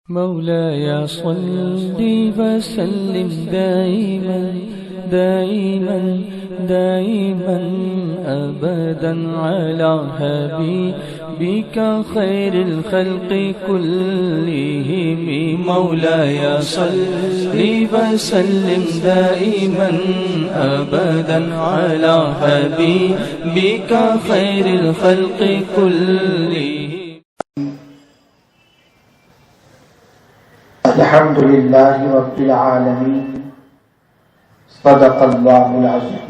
مولاي صل وسلم دائما أبدا على حبيبك خير الخلق كلهم. مولاي صل وسلم دائما أبدا على حبيبك خير الخلق كلهم. الحمد للہ رب العالمین صدق اللہ العظیم.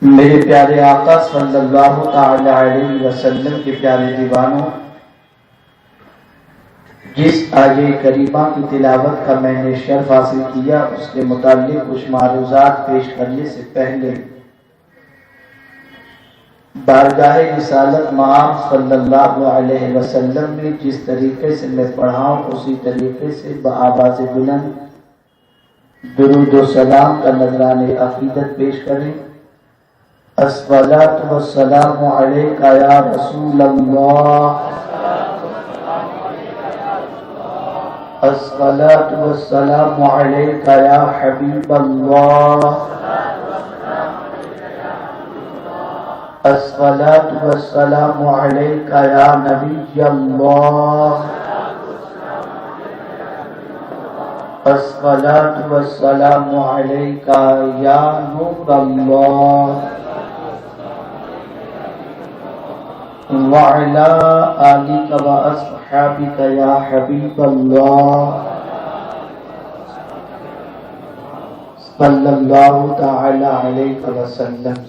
میرے پیارے آقا صلی اللہ تعالی علیہ وسلم کے پیارے دیوانوں، جس آیہ کریمہ کی تلاوت کا میں نے شرف حاصل کیا، اس کے متعلق کچھ معروضات پیش کرنے سے پہلے بارگاہ رسالت مآب صلی اللہ علیہ وسلم میں جس طریقے سے میں پڑھا ہوں، اسی طریقے سے بآواز بلند درود و سلام کا نذران عقیدت پیش کریں. الصلاۃ والسلام علیک یا رسول اللہ، الصلاۃ والسلام علیک یا حبیب اللہ، الصلاۃ والسلام علیک یا نبی اللہ، الصلاۃ والسلام علیک یا نور اللہ، وعلی آلک واصحابک یا حبیب اللہ، صلی اللہ تعالی علیہ وسلم.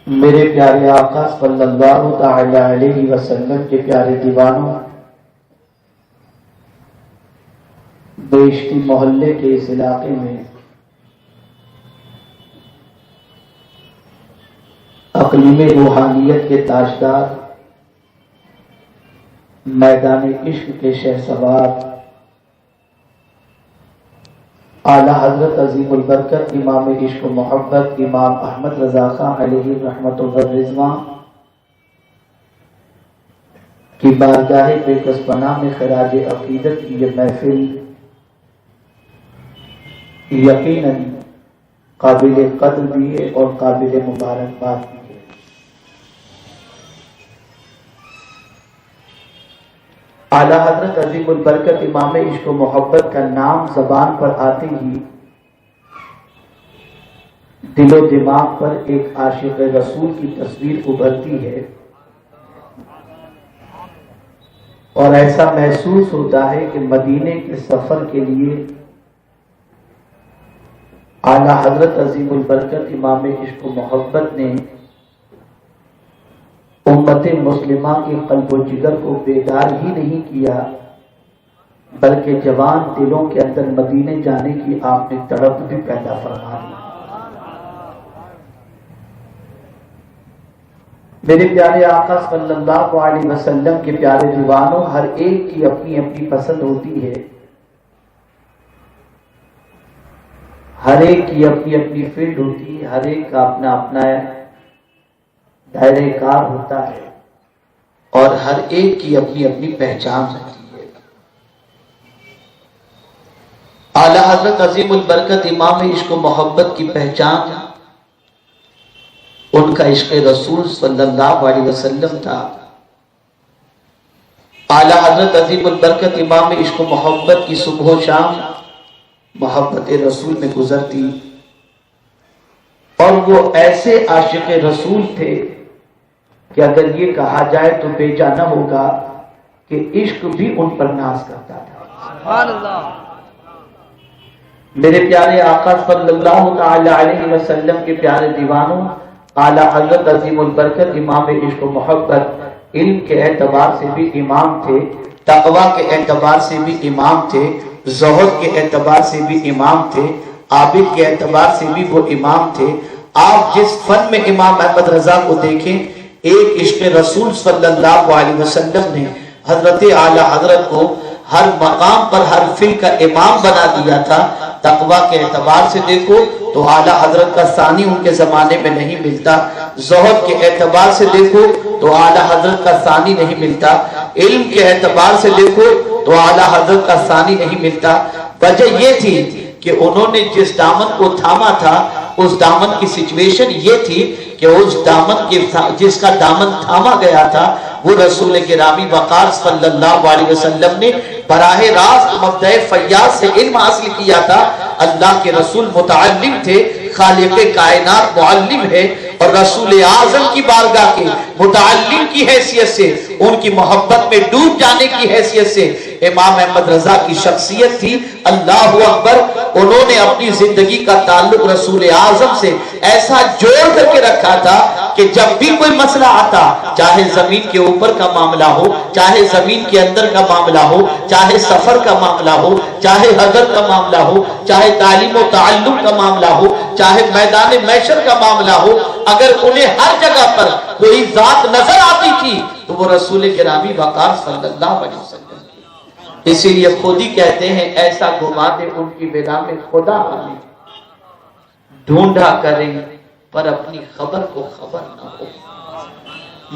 میرے پیارے آقا صلی اللہ تعالی علیہ وسلم کے پیارے دیوانوں، بیشتی محلے کے اس علاقے میں اقلیم روحانیت کے تاجدار، میدان عشق کے شہسوار، اعلیٰ حضرت عظیم البرکت امام عشق و محبت امام احمد رضا خان علیہ رحمت الرضوان کی بارگاہ بےکس پناہ میں خراج عقیدت کی یہ محفل یقیناً قابل قدر بھی ہے اور قابل مبارکباد بھی ہے. اعلیٰ حضرت عظیم البرکت امام عشق و محبت کا نام زبان پر آتے ہی دل و دماغ پر ایک عاشق رسول کی تصویر ابھرتی ہے، اور ایسا محسوس ہوتا ہے کہ مدینے کے سفر کے لیے اعلیٰ حضرت عظیم البرکت امام عشق و محبت نے امت مسلمہ کے قلب و جگر کو بیدار ہی نہیں کیا، بلکہ جوان دلوں کے اندر مدینے جانے کی آپ نے تڑپ بھی پیدا فرما دی. میرے پیارے آقا صلی اللہ علیہ وسلم کے پیارے دیوانوں، ہر ایک کی اپنی اپنی پسند ہوتی ہے، ہر ایک کی اپنی اپنی فیلڈ ہوتی ہے، ہر ایک کا اپنا اپنا دائرہ کار ہوتا ہے، اور ہر ایک کی اپنی اپنی پہچان ہوتی ہے. اعلیٰ حضرت عظیم البرکت امام عشق و محبت کی پہچان ان کا عشق رسول صلی اللہ علیہ وسلم تھا. اعلیٰ حضرت عظیم البرکت امام عشق و محبت کی صبح و شام محبت رسول میں گزرتی، اور وہ ایسے عاشق رسول تھے کہ اگر یہ کہا جائے تو بے جا نہ ہوگا کہ عشق بھی ان پر ناز کرتا تھا. سبحان اللہ. میرے پیارے آقا صلی اللہ تعالی علیہ وسلم کے پیارے دیوانوں، اعلیٰ حضرت عظیم البرکت امام عشق و محبت علم کے اعتبار سے بھی امام تھے، تقویٰ کے اعتبار سے بھی امام تھے، زہد کے اعتبار سے بھی امام تھے، عابد کے اعتبار سے بھی وہ امام تھے. آپ جس فن میں امام احمد رضا کو دیکھیں، ایک عشق رسول صلی اللہ علیہ وسلم نے حضرت اعلیٰ حضرت کو ہر مقام پر ہر فن کا امام بنا دیا تھا. تقوی کے اعتبار سے دیکھو تو اعلیٰ حضرت کا ثانی ان کے زمانے میں نہیں ملتا، زہد کے اعتبار سے دیکھو تو اعلیٰ حضرت کا ثانی نہیں ملتا، علم کے اعتبار سے دیکھو تو اعلیٰ حضرت کا ثانی نہیں ملتا۔ وجہ یہ تھی کہ انہوں نے جس دامن کو تھاما تھا اس دامن کی سچویشن یہ تھی کہ اس دامن کے جس کا دامن تھاما گیا تھا وہ رسول گرامی وقار صلی اللہ علیہ وسلم نے براہ راست مبدأ فیاض سے علم حاصل کیا تھا۔ اللہ کے رسول متعلم تھے، خالق کائنات معلم ہے، اور رسول اعظم کی بارگاہ کے متعلم کی حیثیت سے ان کی محبت میں ڈوب جانے کی حیثیت سے امام احمد رضا کی شخصیت تھی۔ اللہ اکبر، انہوں نے اپنی زندگی کا تعلق رسول اعظم سے ایسا جوڑ کر کے رکھا تھا کہ جب بھی کوئی مسئلہ آتا، چاہے زمین کے اوپر کا معاملہ ہو، چاہے زمین کے اندر کا معاملہ ہو، چاہے سفر کا معاملہ ہو، چاہے حضر کا معاملہ ہو، چاہے تعلیم و تعلم کا معاملہ ہو، چاہے میدان محشر کا معاملہ ہو، اگر انہیں ہر جگہ پر کوئی ذات نظر آتی تھی تو وہ رسول گرامی وقار صلی اللہ علیہ وسلم۔ اسی لیے خود ہی کہتے ہیں ایسا گھما دے ان کی بنا میں خدا ہمیں، ڈھونڈا کریں پر اپنی خبر کو خبر نہ ہو۔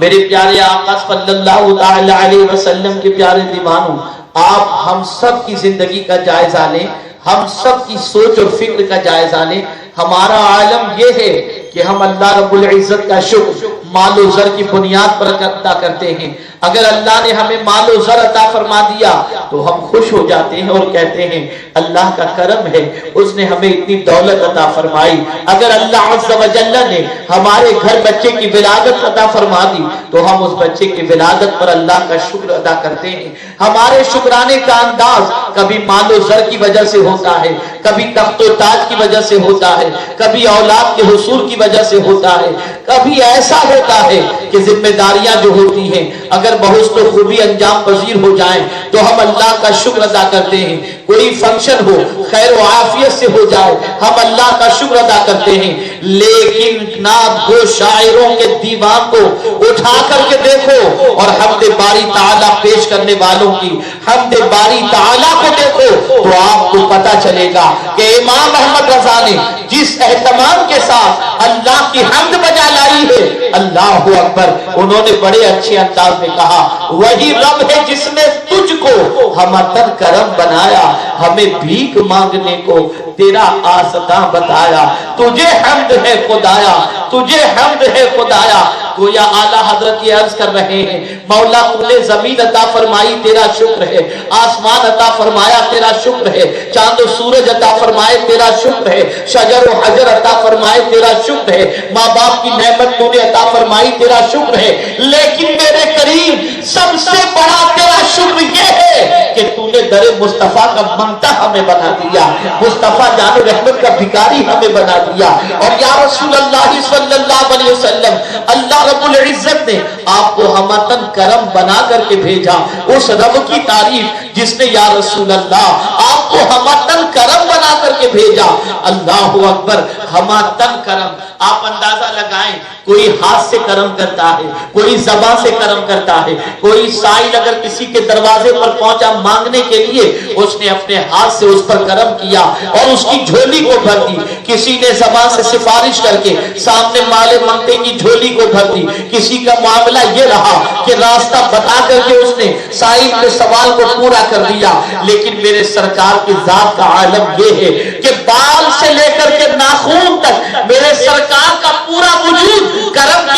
میرے پیارے آقا صلی اللہ علیہ وسلم کے پیارے دیوانوں، آپ ہم سب کی زندگی کا جائزہ لیں، ہم سب کی سوچ اور فکر کا جائزہ لیں۔ ہمارا عالم یہ ہے کہ ہم اللہ رب العزت کا شکر مال و زر کی بنیاد پر ادا کرتے ہیں۔ اگر اللہ نے ہمیں مال و زر عطا فرما دیا تو ہم خوش ہو جاتے ہیں اور کہتے ہیں اللہ کا کرم ہے، اس نے ہمیں اتنی دولت عطا فرمائی۔ اگر اللہ عز و جل نے ہمارے گھر بچے کی ولادت عطا فرما دی تو ہم اس بچے کی ولادت پر اللہ کا شکر ادا کرتے ہیں۔ ہمارے شکرانے کا انداز کبھی مال و زر کی وجہ سے ہوتا ہے، کبھی تخت و تاج کی وجہ سے ہوتا ہے، کبھی اولاد کے حصول کی وجہ سے ہوتا ہے، کبھی ایسا ہوتا ہے کہ ذمہ داریاں جو ہوتی ہیں اگر بہت و خوبی انجام پذیر ہو جائیں تو ہم اللہ کا شکر ادا کرتے ہیں۔ کوئی فنکشن ہو خیر و عافیت سے ہو جائے ہم اللہ کا شکر ادا کرتے ہیں۔ لیکن نعت گو شاعروں کے دیوان کو اٹھا کر کے دیکھو اور حمد باری تعالیٰ پیش کرنے والوں کی حمد باری تعالیٰ کو دیکھو تو آپ کو پتہ چلے گا کہ امام احمد رضا نے جس اہتمام کے ساتھ اللہ کی حمد بجا لائی ہے، اللہ اکبر، انہوں نے بڑے اچھے انداز میں کہا وہی رب ہے جس نے تجھ کو ہمتن کرم بنایا، ہمیں بھیک مانگنے کو تیرا آسداں بتایا، تجھے حمد ہے خدایا، تجھے حمد ہے خدایا۔ گویا اعلیٰ حضرت یہ عرض کر رہے ہیں مولا تو نے زمین عطا فرمائی تیرا شکر ہے، آسمان عطا فرمایا تیرا شکر ہے، چاند و سورج عطا فرمائے تیرا شکر ہے، شجر و حجر عطا فرمائے تیرا شکر ہے، ماں باپ کی نعمت تو نے عطا فرمائی تیرا شکر ہے، لیکن میرے کریم سب سے بڑا تیرا شکر یہ ہے کہ تو نے در مصطفیٰ کا منتہ ہمیں بنا دیا، مصطفیٰ جان رحمت کا بھکاری ہمیں بنا دیا، اور یا رسول اللہ صلی اللہ علیہ وسلم اللہ رب العزت نے آپ کو ہمتن کرم بنا کر کے بھیجا۔ اس رب کی تعریف جس نے یا رسول اللہ آپ کو ہمتن کرم بنا کر کے بھیجا۔ اللہ اکبر، ہمتن کرم، آپ اندازہ لگائیں کوئی ہاتھ سے کرم کرتا ہے، کوئی زبان سے کرم کرتا ہے، کوئی سائل اگر کسی کے دروازے پر پہنچا مانگنے کے لیے اس نے اپنے ہاتھ سے اس پر کرم کیا اور اس کی جھولی کو بھر دی، کسی نے زبان سے سفارش کر کے سامنے مال منگتے کی جھولی کو بھر دی، کسی کا معاملہ یہ رہا کہ راستہ بتا کر کے اس نے سائل کے سوال کو پورا کر دیا۔ لیکن میرے سرکار کی ذات کا عالم یہ ہے کہ بال سے لے کر کے ناخون تک میرے سرکار کا پورا وجود کرم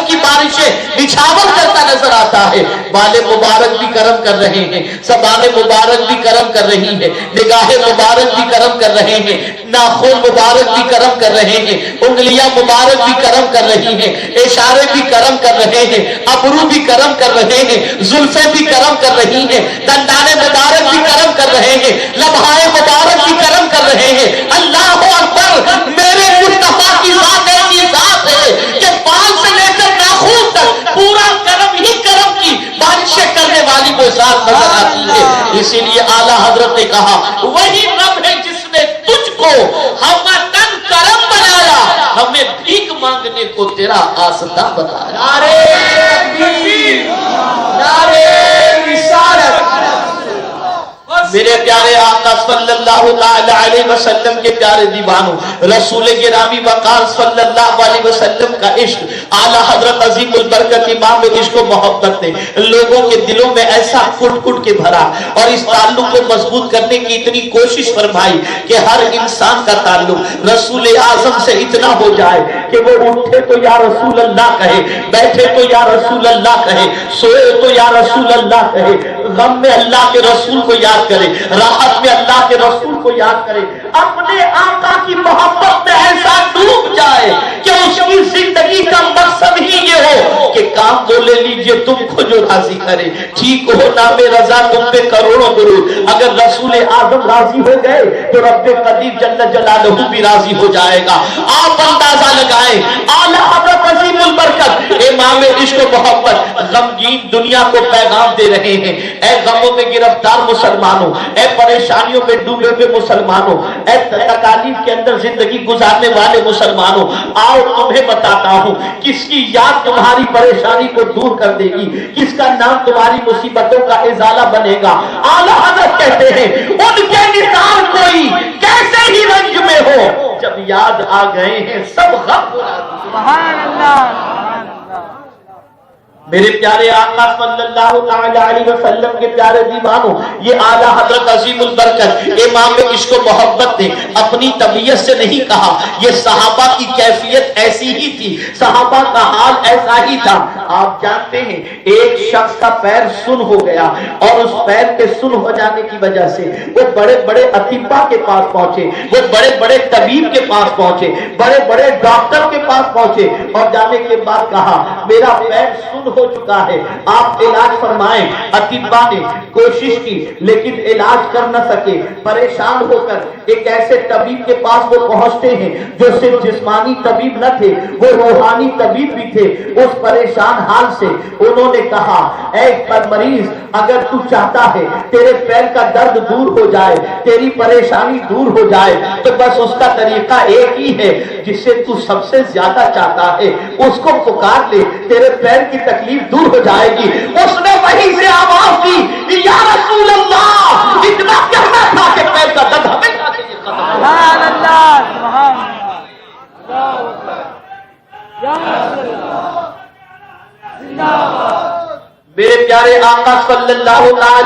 کی بارشیں نچھاور کرتا نظر آتا ہے۔ بال مبارک بھی کرم کر رہے ہیں، زبان مبارک بھی کرم کر رہی ہے، نگاہ مبارک بھی کرم کر رہے ہیں، ناخن مبارک بھی کرم کر رہے ہیں، انگلیاں مبارک بھی کرم کر رہی ہیں، اشارے بھی کرم کر رہے ہیں، ابرو بھی کرم کر رہے ہیں، زلفیں بھی کرم کر رہی ہیں، دندان مبارک بھی کرم کر رہے ہیں، لبھائے مبارک بھی کرم کر رہے ہیں۔ اللہ اکبر، میرے مصطفیٰ کی ذات ایسی ذات ہے کہ بال سے لے کر ناخن تک پورا کرم ہی کرم کی بارشیں کرنے والی کوئی ذات نظر آتی ہے۔ اسی لیے اعلیٰ حضرت نے کہا وہی رب ہے جس نے تجھ کو ہمتن کرم بنایا، ہمیں بھیک مانگنے کو تیرا آسداں بتایا۔ نعرے تکبیر، نعرے رسالت، میرے پیارے آقا صلی اللہ علیہ وسلم کے پیارے دیوانوں، رسول گرامی وقار صلی اللہ علیہ وسلم کا عشق، اعلیٰ حضرت عظیم البرکت امام عشق و محبت نے لوگوں کے دلوں میں ایسا کٹ کٹ کے بھرا اور اس تعلق کو مضبوط کرنے کی اتنی کوشش فرمائی کہ ہر انسان کا تعلق رسول اعظم سے اتنا ہو جائے کہ وہ اٹھے تو یا رسول اللہ کہے، بیٹھے تو یا رسول اللہ کہے، سوئے تو یا رسول اللہ کہے، غم میں اللہ کے رسول کو یاد کرے، راحت میں اللہ کے رسول کو یاد کرے، اپنے آقا کی محبت میں ایسا ڈوب جائے کہ اس کی زندگی کا مقصد ہی یہ ہو کہ کام وہ لے لیجئے تم کو جو راضی کرے، ٹھیک ہو نام رضا تم پہ کروڑوں درود، اگر رسول اعظم راضی ہو گئے تو رب قدیر جل جلالہ بھی راضی ہو جائے گا۔ آپ اندازہ لگائیں، اعلیٰ حضرت عظیم البرکت امام عشق و محبت غمگین دنیا کو پیغام دے رہے ہیں، اے غموں میں گرفتار مسلمانوں، اے پریشانیوں میں ڈوبے ہوئے مسلمانوں، اے تکالیف کے اندر زندگی گزارنے والے مسلمانوں، آؤ تمہیں بتاتا ہوں کس کی یاد تمہاری پریشانی کو دور کر دے گی، کس کا نام تمہاری مصیبتوں کا ازالہ بنے گا۔ اعلیٰ حضرت کہتے ہیں ان کے نثار کوئی کیسے ہی رنج میں ہو، جب یاد آ گئے ہیں سب غم بھلا دیا۔ سبحان اللہ۔ میرے پیارے آقا صلی اللہ علیہ وسلم کے پیارے دیوانوں، یہ اعلیٰ حضرت عظیم البرکت امام عشق و محبت نے اپنی طبیعت سے نہیں کہا، یہ صحابہ کی کیفیت ایسی ہی تھی، صحابہ کا حال ایسا ہی تھا۔ آپ جانتے ہیں ایک شخص کا پیر سن ہو گیا اور اس پیر کے سن ہو جانے کی وجہ سے وہ بڑے بڑے اطباء کے پاس پہنچے، وہ بڑے بڑے طبیب کے پاس پہنچے، بڑے بڑے ڈاکٹر کے پاس پہنچے اور جانے کے بعد کہا میرا پیر سن ہو چکا ہے، آپ علاج فرمائیں۔ اطباء نے کوشش کی لیکن علاج کر نہ سکے، پریشان ہو کر ایک ایسے طبیب کے پاس وہ پہنچتے ہیں جو صرف جسمانی طبیب نہ تھے، وہ روحانی طبیب بھی تھے۔ اس پریشان حال سے انہوں نے کہا اے مریض، اگر تو چاہتا ہے تیرے پیر کا درد دور ہو جائے، تیری پریشانی دور ہو جائے، تو بس اس کا طریقہ ایک ہی ہے جسے تو سب سے زیادہ چاہتا ہے، اس کو پکار لے، تیرے پیر کی تکلیف دور ہو جائے گی۔ اس نے وہیں سے آواز دی یا رسول اللہ، اتنا کہنا تھا کہ پیر کا درد ہمیشہ کے لیے ختم ہو۔ سبحان اللہ، سبحان اللہ، یا رسول اللہ، زندہ باد۔ میرے پیارے آقا صلی اللہ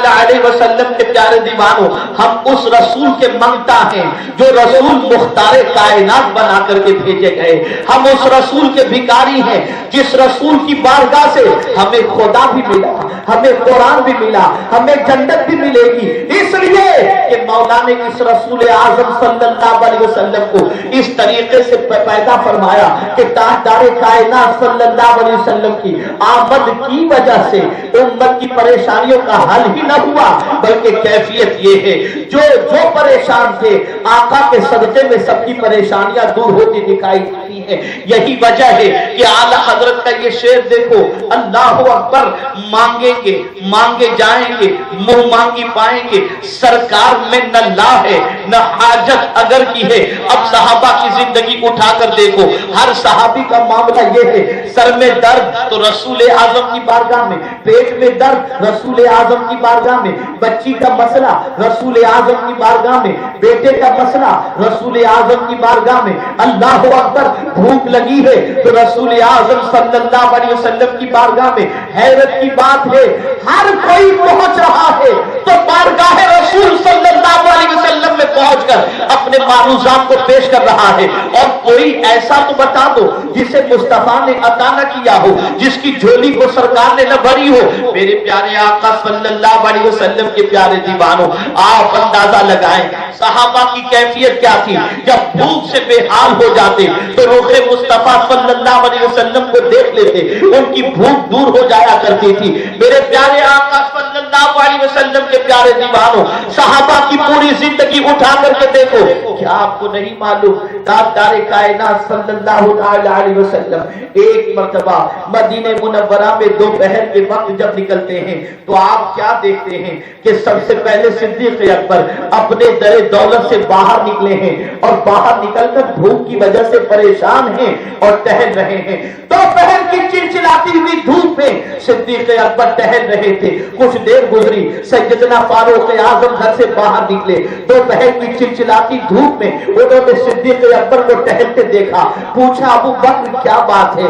علیہ وسلم کے پیارے دیوانوں، ہم اس رسول کے منگتا ہیں جو رسول مختار کائنات بنا کر کے بھیجے گئے، ہم اس رسول کے بھکاری ہیں جس رسول کی بارگاہ سے ہمیں خدا بھی ملا، ہمیں قرآن بھی ملا، ہمیں جنت بھی ملے گی، اس لیے کہ مولا نے اس رسول اعظم صلی اللہ علیہ وسلم کو اس طریقے سے پیدا فرمایا کہ تاجدار کائنات صلی اللہ علیہ وسلم کی آمد کی وجہ سے امت کی پریشانیوں کا حل ہی نہ ہوا، بلکہ کیفیت یہ ہے جو پریشان تھے آقا کے صدقے میں سب کی پریشانیاں دور ہوتی دکھائی دیتی ہیں۔ یہی وجہ ہے کہ اعلیٰ حضرت کا یہ شعر دیکھو، اللہ اکبر، مانگیں گے مانگے جائیں گے، منہ مانگی پائیں گے، سرکار میں نہ لا ہے نہ حاجت اگر کی ہے۔ اب صحابہ کی زندگی اٹھا کر دیکھو، ہر صحابی کا معاملہ یہ ہے، سر میں درد تو رسول اعظم کی بارگاہ میں، پیٹ میں درد رسول اعظم کی بارگاہ میں، بچی کا مسئلہ رسول اعظم کی بارگاہ میں، بیٹے کا مسئلہ رسول اعظم کی بارگاہ میں، اللہ اکبر، بھوک لگی ہے تو رسول اعظم صلی اللہ علیہ وسلم کی بارگاہ میں۔ حیرت کی بات ہے ہر کوئی پہنچ رہا ہے تو بارگاہ رسول صلی اللہ علیہ وسلم میں پہنچ کر اپنے معروضات کو پیش کر رہا ہے، اور کوئی ایسا تو بتا دو جسے مصطفیٰ نے عطا نہ کیا ہو، جس کی جھولی کو سرکار نے نہ بھری ہو۔ میرے پیارے آقا صلی اللہ علیہ وسلم کے پیارے دیوانوں، آپ اندازہ لگائیں صحابہ کی کیفیت کیا تھی۔ جب بھوک سے بے حال ہو جاتے تو روح مصطفیٰ صلی اللہ علیہ وسلم کو دیکھ لیتے، ان کی بھوک دور ہو جایا کرتی تھی۔ میرے پیارے آقا صلی اللہ علیہ وسلم کے پیارے دیوانوں، صحابہ کی پوری زندگی اٹھا کر کے دیکھو، کیا آپ کو نہیں معلوم تاجدار کائنات صلی اللہ علیہ وسلم ایک مرتبہ مدینہ منورہ میں دوپہر کے وقت جب نکلتے ہیں تو آپ کیا دیکھتے ہیں کہ سب سے پہلے صدیق اکبر اپنے در دولت سے باہر نکلے ہیں اور باہر نکل کر بھوک کی وجہ سے پریشان ہیں اور ٹہل رہے ہیں۔ دوپہر کی چلچلاتی ہوئی دھوپ میں صدیق اکبر ٹہل رہے تھے. کچھ دیر گزری, سیدنا فاروق اعظم گھر سے باہر نکلے. دوپہر کی چلچلاتی دھوپ میں انہوں نے صدیق اکبر کو ٹہلتے دیکھا. پوچھا ابو بکر کیا بات ہے؟